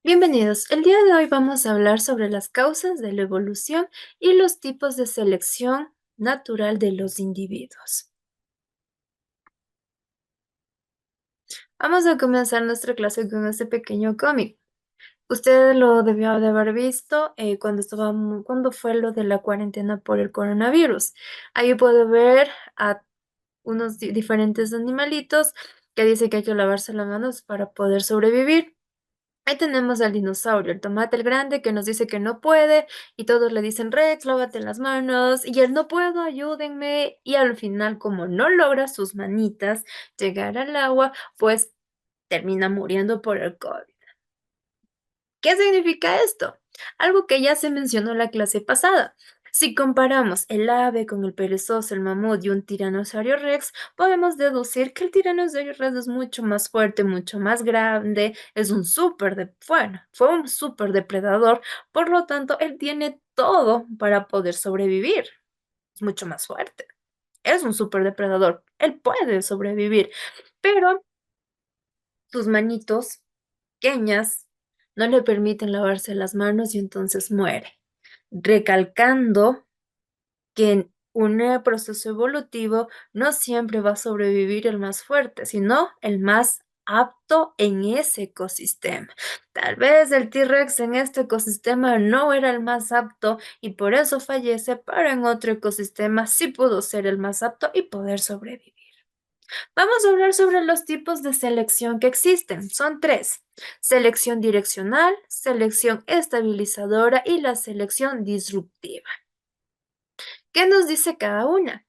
Bienvenidos. El día de hoy vamos a hablar sobre las causas de la evolución y los tipos de selección natural de los individuos. Vamos a comenzar nuestra clase con este pequeño cómic. Usted lo debió de haber visto cuando fue lo de la cuarentena por el coronavirus. Ahí puede ver a unos diferentes animalitos que dice que hay que lavarse las manos para poder sobrevivir. Ahí tenemos al dinosaurio, el tomate el grande, que nos dice que no puede, y todos le dicen, Rex, lávate las manos, y él no puedo, ayúdenme, y al final, como no logra sus manitas llegar al agua, pues termina muriendo por el COVID. ¿Qué significa esto? Algo que ya se mencionó en la clase pasada. Si comparamos el ave con el perezoso, el mamut y un tiranosaurio rex, podemos deducir que el tiranosaurio rex es mucho más fuerte, mucho más grande, es un bueno, fue un súper depredador, por lo tanto, él tiene todo para poder sobrevivir. Es mucho más fuerte. Es un súper depredador. Él puede sobrevivir, pero sus manitos pequeñas no le permiten lavarse las manos y entonces muere, recalcando que en un proceso evolutivo no siempre va a sobrevivir el más fuerte, sino el más apto en ese ecosistema. Tal vez el T-Rex en este ecosistema no era el más apto y por eso fallece, pero en otro ecosistema sí pudo ser el más apto y poder sobrevivir. Vamos a hablar sobre los tipos de selección que existen. Son tres: selección direccional, selección estabilizadora y la selección disruptiva. ¿Qué nos dice cada una?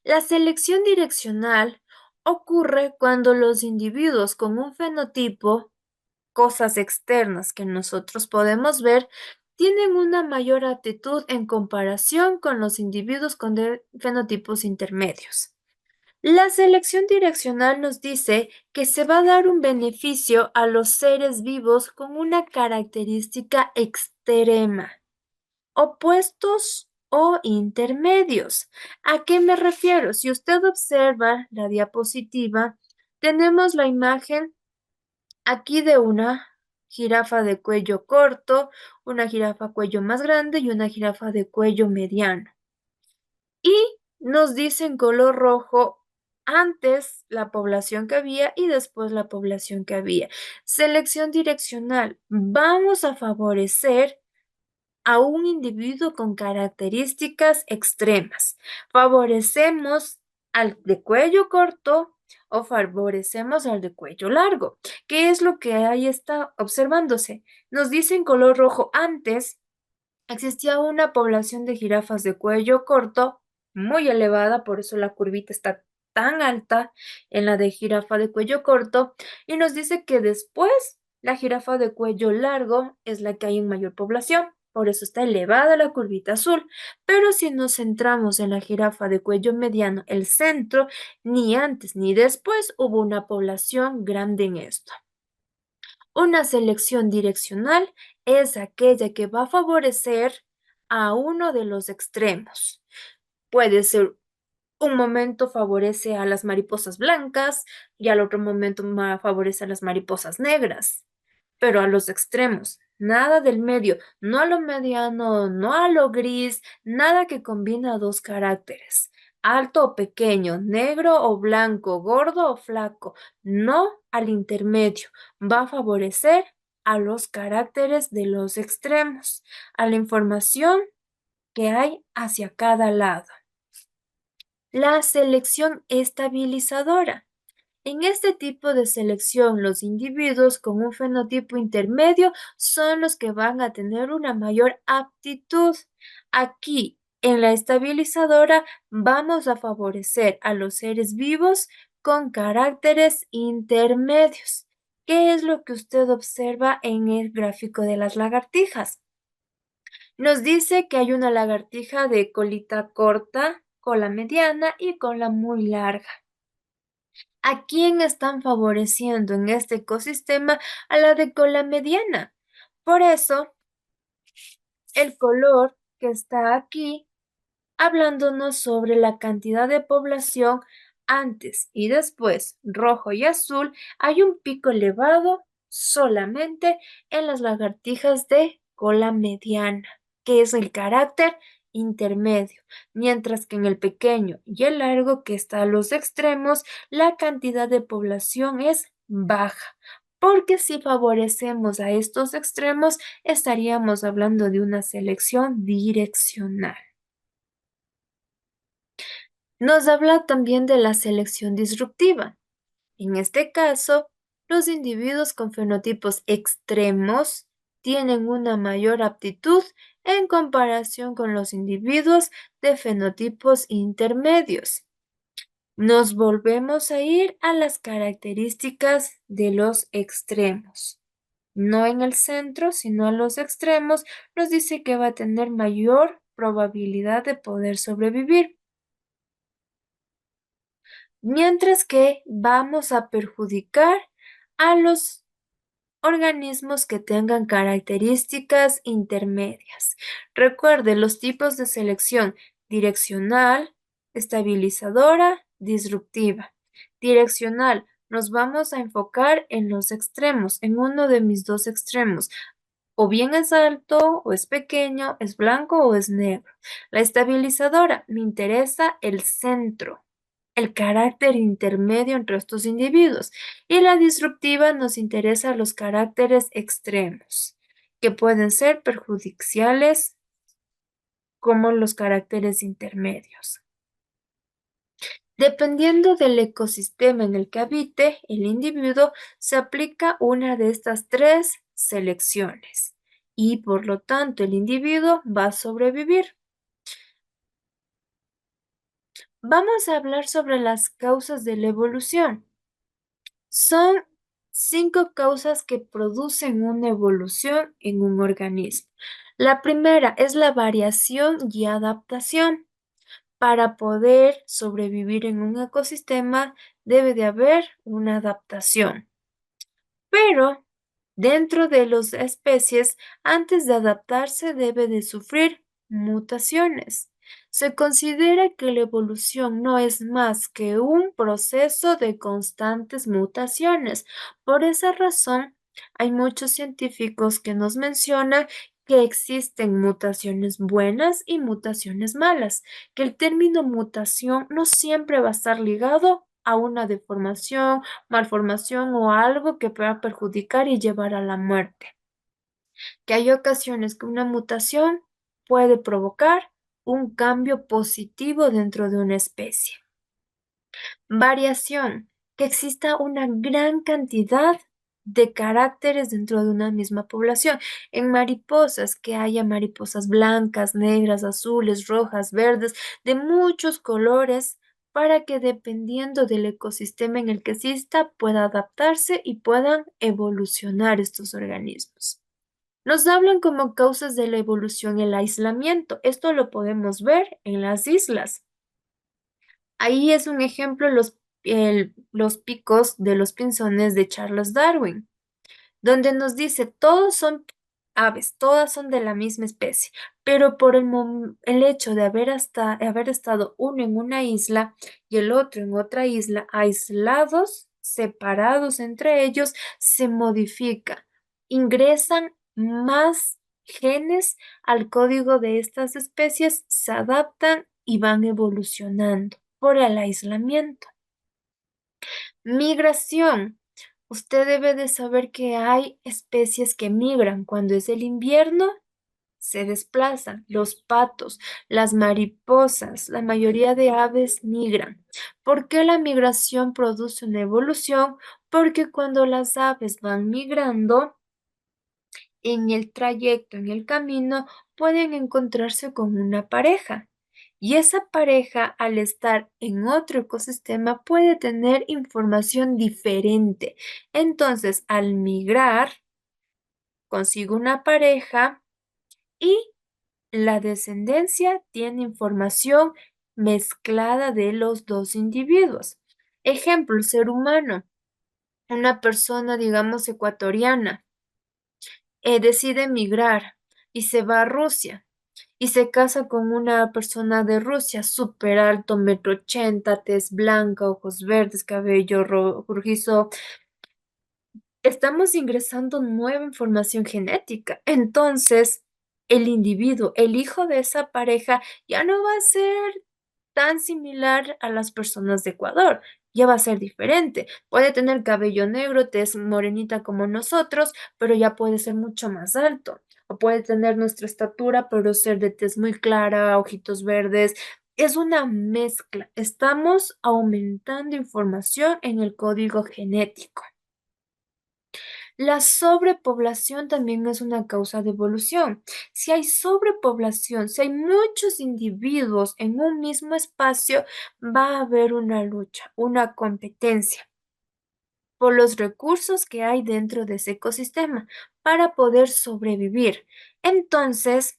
La selección direccional ocurre cuando los individuos con un fenotipo, cosas externas que nosotros podemos ver, tienen una mayor aptitud en comparación con los individuos con fenotipos intermedios. La selección direccional nos dice que se va a dar un beneficio a los seres vivos con una característica extrema, opuestos o intermedios. ¿A qué me refiero? Si usted observa la diapositiva, tenemos la imagen aquí de una jirafa de cuello corto, una jirafa cuello más grande y una jirafa de cuello mediano. Y nos dice en color rojo antes la población que había y después la población que había. Selección direccional. Vamos a favorecer a un individuo con características extremas. Favorecemos al de cuello corto o favorecemos al de cuello largo. ¿Qué es lo que ahí está observándose? Nos dice en color rojo antes. Existía una población de jirafas de cuello corto muy elevada, por eso la curvita está tan alta en la de jirafa de cuello corto, y nos dice que después la jirafa de cuello largo es la que hay en mayor población, por eso está elevada la curvita azul. Pero si nos centramos en la jirafa de cuello mediano, el centro, ni antes ni después hubo una población grande en esto. Una selección direccional es aquella que va a favorecer a uno de los extremos. Puede ser un momento favorece a las mariposas blancas y al otro momento favorece a las mariposas negras, pero a los extremos, nada del medio, no a lo mediano, no a lo gris, nada que combina dos caracteres, alto o pequeño, negro o blanco, gordo o flaco, no al intermedio, va a favorecer a los caracteres de los extremos, a la información que hay hacia cada lado. La selección estabilizadora. En este tipo de selección, los individuos con un fenotipo intermedio son los que van a tener una mayor aptitud. Aquí, en la estabilizadora, vamos a favorecer a los seres vivos con caracteres intermedios. ¿Qué es lo que usted observa en el gráfico de las lagartijas? Nos dice que hay una lagartija de colita corta, cola mediana y cola muy larga. ¿A quién están favoreciendo en este ecosistema? A la de cola mediana. Por eso, el color que está aquí, hablándonos sobre la cantidad de población antes y después, rojo y azul, hay un pico elevado solamente en las lagartijas de cola mediana, que es el carácter intermedio, mientras que en el pequeño y el largo, que está a los extremos, la cantidad de población es baja, porque si favorecemos a estos extremos, estaríamos hablando de una selección direccional. Nos habla también de la selección disruptiva. En este caso, los individuos con fenotipos extremos tienen una mayor aptitud en comparación con los individuos de fenotipos intermedios. Nos volvemos a ir a las características de los extremos. No en el centro, sino a los extremos, nos dice que va a tener mayor probabilidad de poder sobrevivir. Mientras que vamos a perjudicar a los organismos que tengan características intermedias. Recuerde los tipos de selección: direccional, estabilizadora, disruptiva. Direccional, nos vamos a enfocar en los extremos, en uno de mis dos extremos. O bien es alto, o es pequeño, es blanco o es negro. La estabilizadora, me interesa el centro, el carácter intermedio entre estos individuos. Y la disruptiva nos interesa los caracteres extremos, que pueden ser perjudiciales como los caracteres intermedios. Dependiendo del ecosistema en el que habite el individuo, se aplica una de estas tres selecciones y por lo tanto el individuo va a sobrevivir. Vamos a hablar sobre las causas de la evolución. Son 5 causas que producen una evolución en un organismo. La primera es la variación y adaptación. Para poder sobrevivir en un ecosistema debe de haber una adaptación. Pero dentro de las especies, antes de adaptarse debe de sufrir mutaciones. Se considera que la evolución no es más que un proceso de constantes mutaciones. Por esa razón, hay muchos científicos que nos mencionan que existen mutaciones buenas y mutaciones malas, que el término mutación no siempre va a estar ligado a una deformación, malformación o algo que pueda perjudicar y llevar a la muerte. Que hay ocasiones que una mutación puede provocar un cambio positivo dentro de una especie. Variación, que exista una gran cantidad de caracteres dentro de una misma población. En mariposas, que haya mariposas blancas, negras, azules, rojas, verdes, de muchos colores, para que dependiendo del ecosistema en el que exista, pueda adaptarse y puedan evolucionar estos organismos. Nos hablan como causas de la evolución el aislamiento. Esto lo podemos ver en las islas. Ahí es un ejemplo los picos de los pinzones de Charles Darwin, donde nos dice, todos son aves, todas son de la misma especie, pero por el hecho de haber estado uno en una isla y el otro en otra isla, aislados, separados entre ellos, se modifica, ingresan más genes al código de estas especies, se adaptan y van evolucionando por el aislamiento. Migración. Usted debe de saber que hay especies que migran. Cuando es el invierno, se desplazan. Los patos, las mariposas, la mayoría de aves migran. ¿Por qué la migración produce una evolución? Porque cuando las aves van migrando, en el trayecto, en el camino, pueden encontrarse con una pareja. Y esa pareja, al estar en otro ecosistema, puede tener información diferente. Entonces, al migrar, consigo una pareja y la descendencia tiene información mezclada de los dos individuos. Ejemplo, el ser humano, una persona, digamos, ecuatoriana, decide emigrar y se va a Rusia y se casa con una persona de Rusia, súper alto, 1,80 m, tez blanca, ojos verdes, cabello rojizo, Estamos ingresando nueva información genética. Entonces, el individuo, el hijo de esa pareja, ya no va a ser tan similar a las personas de Ecuador, ya va a ser diferente. Puede tener cabello negro, tez morenita como nosotros, pero ya puede ser mucho más alto. O puede tener nuestra estatura, pero ser de tez muy clara, ojitos verdes. Es una mezcla. Estamos aumentando información en el código genético. La sobrepoblación también es una causa de evolución. Si hay sobrepoblación, si hay muchos individuos en un mismo espacio, va a haber una lucha, una competencia por los recursos que hay dentro de ese ecosistema para poder sobrevivir. Entonces,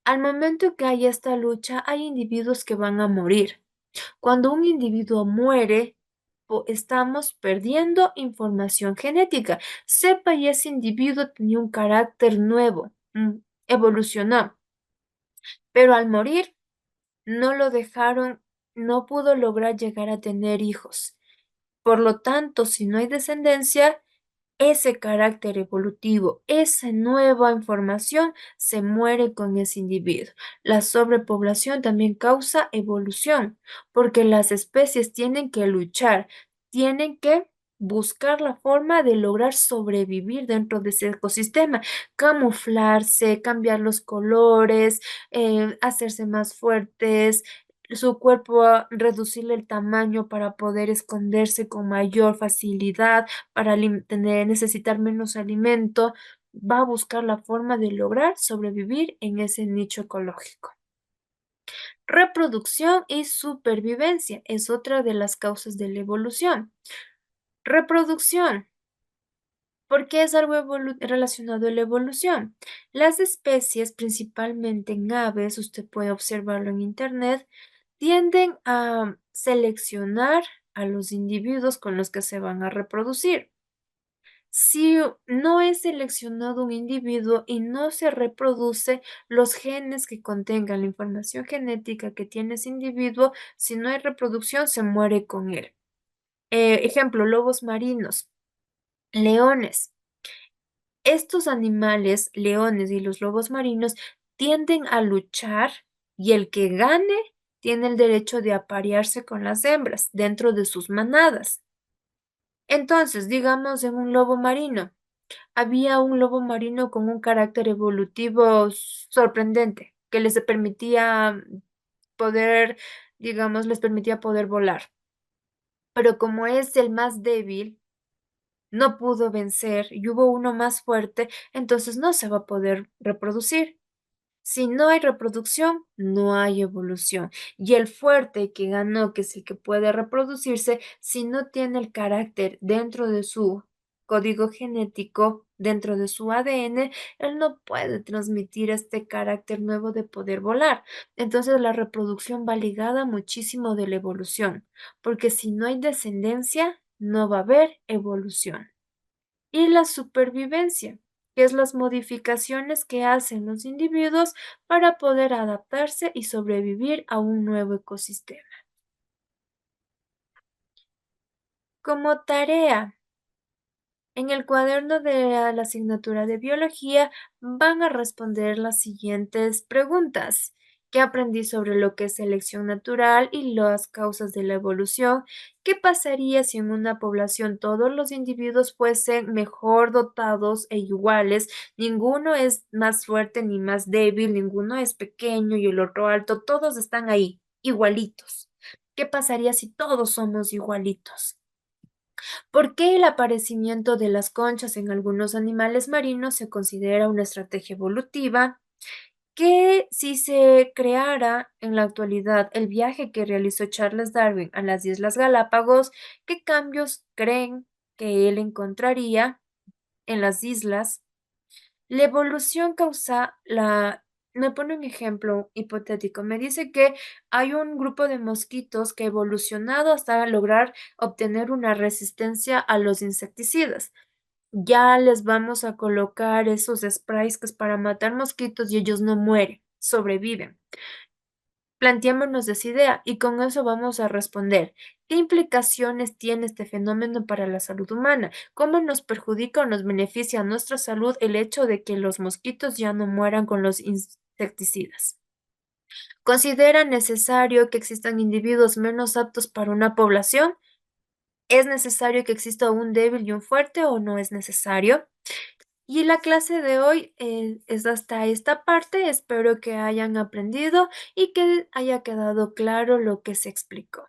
al momento que hay esta lucha, hay individuos que van a morir. Cuando un individuo muere, estamos perdiendo información genética. Sepa y ese individuo tenía un carácter nuevo, evolucionó, pero al morir no lo dejaron, no pudo lograr llegar a tener hijos. Por lo tanto, si no hay descendencia, ese carácter evolutivo, esa nueva información se muere con ese individuo. La sobrepoblación también causa evolución, porque las especies tienen que luchar, tienen que buscar la forma de lograr sobrevivir dentro de ese ecosistema, camuflarse, cambiar los colores, hacerse más fuertes, su cuerpo reducirle el tamaño para poder esconderse con mayor facilidad para necesitar menos alimento, va a buscar la forma de lograr sobrevivir en ese nicho ecológico. Reproducción y supervivencia es otra de las causas de la evolución. Reproducción. ¿Por qué es algo relacionado a la evolución? Las especies, principalmente en aves, usted puede observarlo en internet, tienden a seleccionar a los individuos con los que se van a reproducir. Si no es seleccionado un individuo y no se reproduce los genes que contengan la información genética que tiene ese individuo, si no hay reproducción, se muere con él. Ejemplo, lobos marinos, leones. Estos animales, leones y los lobos marinos, tienden a luchar y el que gane tiene el derecho de aparearse con las hembras dentro de sus manadas. Entonces, digamos en un lobo marino. Había un lobo marino con un carácter evolutivo sorprendente, que les permitía poder, digamos, les permitía poder volar. Pero como es el más débil, no pudo vencer y hubo uno más fuerte, entonces no se va a poder reproducir. Si no hay reproducción, no hay evolución. Y el fuerte que ganó, que es el que puede reproducirse, si no tiene el carácter dentro de su código genético, dentro de su ADN, él no puede transmitir este carácter nuevo de poder volar. Entonces la reproducción va ligada muchísimo de la evolución, porque si no hay descendencia, no va a haber evolución. Y la supervivencia, que es las modificaciones que hacen los individuos para poder adaptarse y sobrevivir a un nuevo ecosistema. Como tarea, en el cuaderno de la asignatura de biología van a responder las siguientes preguntas. ¿Qué aprendí sobre lo que es selección natural y las causas de la evolución? ¿Qué pasaría si en una población todos los individuos fuesen mejor dotados e iguales? Ninguno es más fuerte ni más débil, ninguno es pequeño y el otro alto, todos están ahí, igualitos. ¿Qué pasaría si todos somos igualitos? ¿Por qué el aparecimiento de las conchas en algunos animales marinos se considera una estrategia evolutiva? Que si se creara en la actualidad el viaje que realizó Charles Darwin a las Islas Galápagos, ¿qué cambios creen que él encontraría en las islas? La evolución causa la... Me pone un ejemplo hipotético. Me dice que hay un grupo de mosquitos que ha evolucionado hasta lograr obtener una resistencia a los insecticidas. Ya les vamos a colocar esos sprays que es para matar mosquitos y ellos no mueren, sobreviven. Planteémonos esa idea y con eso vamos a responder. ¿Qué implicaciones tiene este fenómeno para la salud humana? ¿Cómo nos perjudica o nos beneficia a nuestra salud el hecho de que los mosquitos ya no mueran con los insecticidas? ¿Considera necesario que existan individuos menos aptos para una población? ¿Es necesario que exista un débil y un fuerte o no es necesario? Y la clase de hoy es hasta esta parte. Espero que hayan aprendido y que haya quedado claro lo que se explicó.